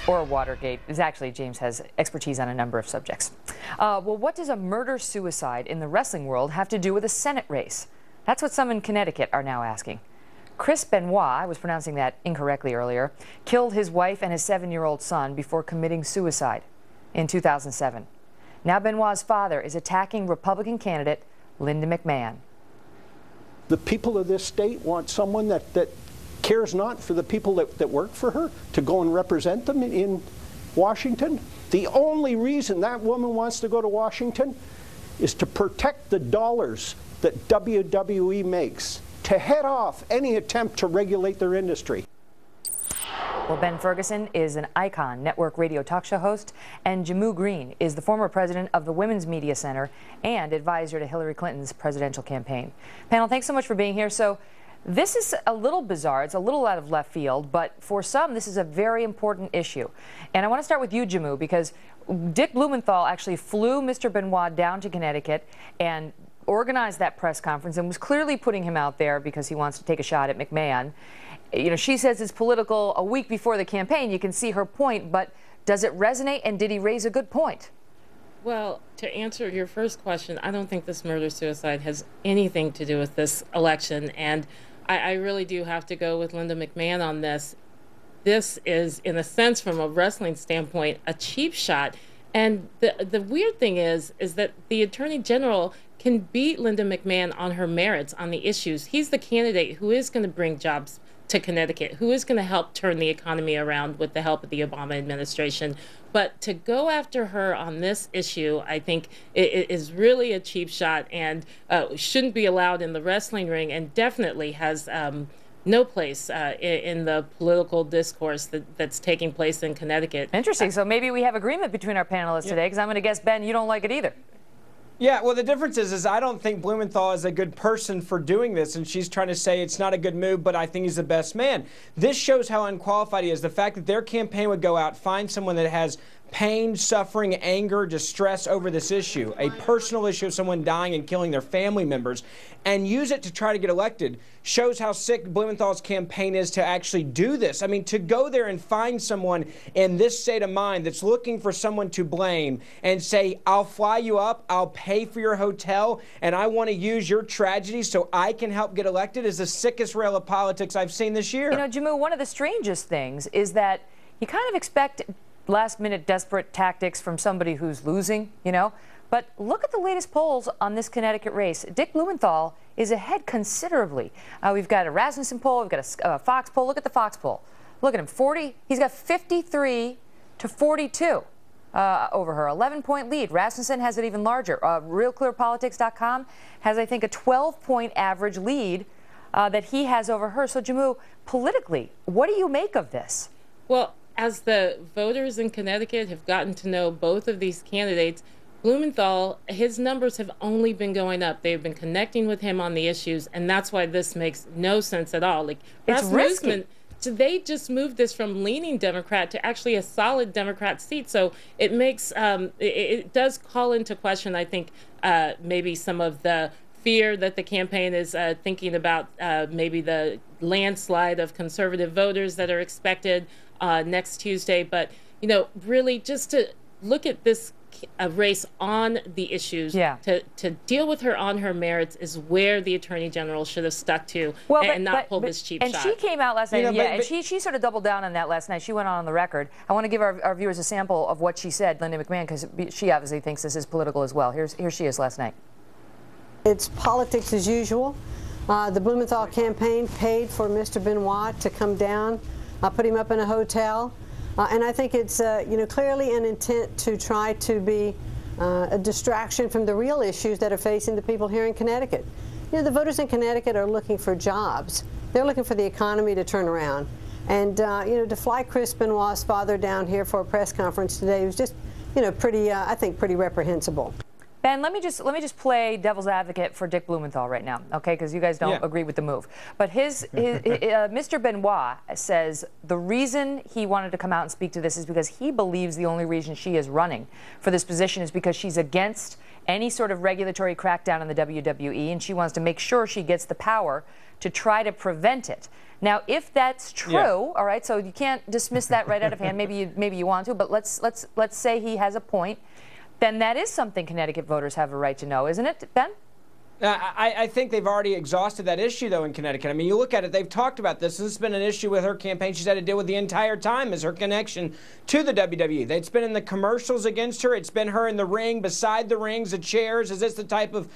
or Watergate. Actually, James has expertise on a number of subjects. Well, what does a murder-suicide in the wrestling world have to do with a Senate race? That's what some in Connecticut are now asking. Chris Benoit, I was pronouncing that incorrectly earlier, killed his wife and his 7-year-old son before committing suicide in 2007. Now Benoit's father is attacking Republican candidate Linda McMahon. The people of this state want someone that cares not for the people that work for her to go and represent them in Washington. The only reason that woman wants to go to Washington is to protect the dollars that WWE makes, to head off any attempt to regulate their industry. Well, Ben Ferguson is an Icon network radio talk show host, and Jamu Green is the former president of the Women's Media Center and advisor to Hillary Clinton's presidential campaign. Panel, thanks so much for being here. So this is a little bizarre. It's a little out of left field, but for some, this is a very important issue. And I want to start with you, Jamu, because Dick Blumenthal actually flew Mr. Benoit down to Connecticut and organized that press conference and was clearly putting him out there because he wants to take a shot at McMahon. You know, she says it's political a week before the campaign. You can see her point, but does it resonate, and did he raise a good point? Well, to answer your first question, I don't think this murder-suicide has anything to do with this election, and I really do have to go with Linda McMahon on this. This is, in a sense, from a wrestling standpoint, a cheap shot. And the weird thing is that the Attorney General can beat Linda McMahon on her merits, on the issues. He's the candidate who is going to bring jobs to Connecticut, who is going to help turn the economy around with the help of the Obama administration. But to go after her on this issue, I think it is really a cheap shot and shouldn't be allowed in the wrestling ring, and definitely has no place in the political discourse that's taking place in Connecticut. Interesting. So maybe we have agreement between our panelists today, because I'm going to guess, Ben, you don't like it either. Yeah, well, the difference is I don't think Blumenthal is a good person for doing this, and she's trying to say it's not a good move, but I think he's the best man. This shows how unqualified he is. The fact that their campaign would go out, find someone that has pain, suffering, anger, distress over this issue, a personal issue of someone dying and killing their family members, and use it to try to get elected, shows how sick Blumenthal's campaign is to actually do this. I mean, to go there and find someone in this state of mind that's looking for someone to blame and say, I'll fly you up, I'll pay for your hotel, and I want to use your tragedy so I can help get elected, is the sickest rail of politics I've seen this year. You know, Jamu, one of the strangest things is that you kind of expect last-minute desperate tactics from somebody who's losing, you know. But look at the latest polls on this Connecticut race. Dick Blumenthal is ahead considerably. We've got a Rasmussen poll, we've got a Fox poll. Look at the Fox poll. Look at him, he's got 53 to 42 over her, 11-point lead. Rasmussen has it even larger. RealClearPolitics.com has, I think, a 12-point average lead that he has over her. So, Jamu, politically, what do you make of this? Well, as the voters in Connecticut have gotten to know both of these candidates, Blumenthal, his numbers have only been going up. They've been connecting with him on the issues, and that's why this makes no sense at all. Like, it's risky. They just moved this from leaning Democrat to actually a solid Democrat seat. So it makes it does call into question, I think, maybe some of the fear that the campaign is thinking about, maybe the landslide of conservative voters that are expected next Tuesday. But, you know, really just to look at this race on the issues, to deal with her on her merits is where the Attorney General should have stuck to, and not pull this cheap shot. And she came out last night, and she sort of doubled down on that last night. She went on the record. I want to give our viewers a sample of what she said, Linda McMahon, because she obviously thinks this is political as well. Here she is last night. It's politics as usual. The Blumenthal campaign paid for Mr. Benoit to come down, put him up in a hotel. And I think it's you know, clearly an intent to try to be a distraction from the real issues that are facing the people here in Connecticut. You know, the voters in Connecticut are looking for jobs. They're looking for the economy to turn around. And you know, to fly Chris Benoit's father down here for a press conference today was just, you know, pretty, I think, pretty reprehensible. Ben, let me just play devil's advocate for Dick Blumenthal right now, okay? Because you guys don't agree with the move. But Mr. Benoit says the reason he wanted to come out and speak to this is because he believes the only reason she is running for this position is because she's against any sort of regulatory crackdown in the WWE, and she wants to make sure she gets the power to try to prevent it. Now, if that's true, all right, so you can't dismiss that right out of hand. Maybe you want to, but let's say he has a point. Then that is something Connecticut voters have a right to know, isn't it, Ben? I think they've already exhausted that issue, though, in Connecticut. I mean, you look at it, they've talked about this. This has been an issue with her campaign she's had to deal with the entire time, is her connection to the WWE. It's been in the commercials against her. It's been her in the ring, beside the rings, the chairs. Is this the type of,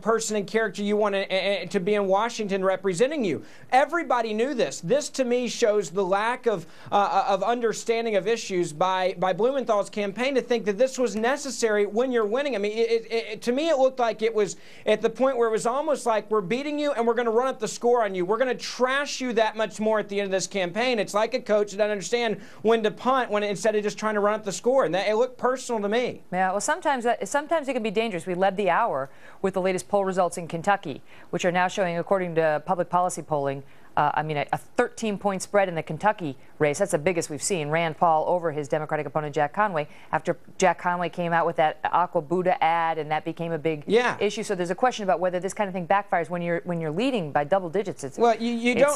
person and character you want to be in Washington representing you? Everybody knew this. This, to me, shows the lack of understanding of issues by Blumenthal's campaign to think that this was necessary when you're winning. I mean, to me, it looked like it was at the point where it was almost like we're beating you and we're going to run up the score on you. We're going to trash you that much more at the end of this campaign. It's like a coach that doesn't understand when to punt instead of just trying to run up the score. And it looked personal to me. Yeah, well, sometimes it can be dangerous. We led the hour with the latest poll results in Kentucky, which are now showing, according to public policy polling, a 13-point spread in the Kentucky race. That's the biggest we've seen. Rand Paul over his Democratic opponent Jack Conway after Jack Conway came out with that Aqua Buddha ad, and that became a big issue. So there's a question about whether this kind of thing backfires when you're leading by double digits. It's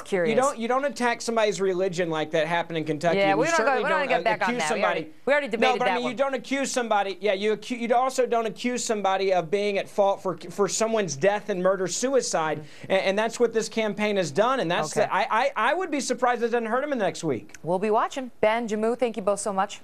curious. You don't attack somebody's religion like that happened in Kentucky. Yeah, we don't get back on that. We already debated that. No, but I mean, you don't accuse somebody. Yeah, you also don't accuse somebody of being at fault for someone's death and murder, suicide, and that's what this campaign has done. And that's I would be surprised it doesn't hurt him in the next week. We'll be watching. Ben, Jamu, thank you both so much.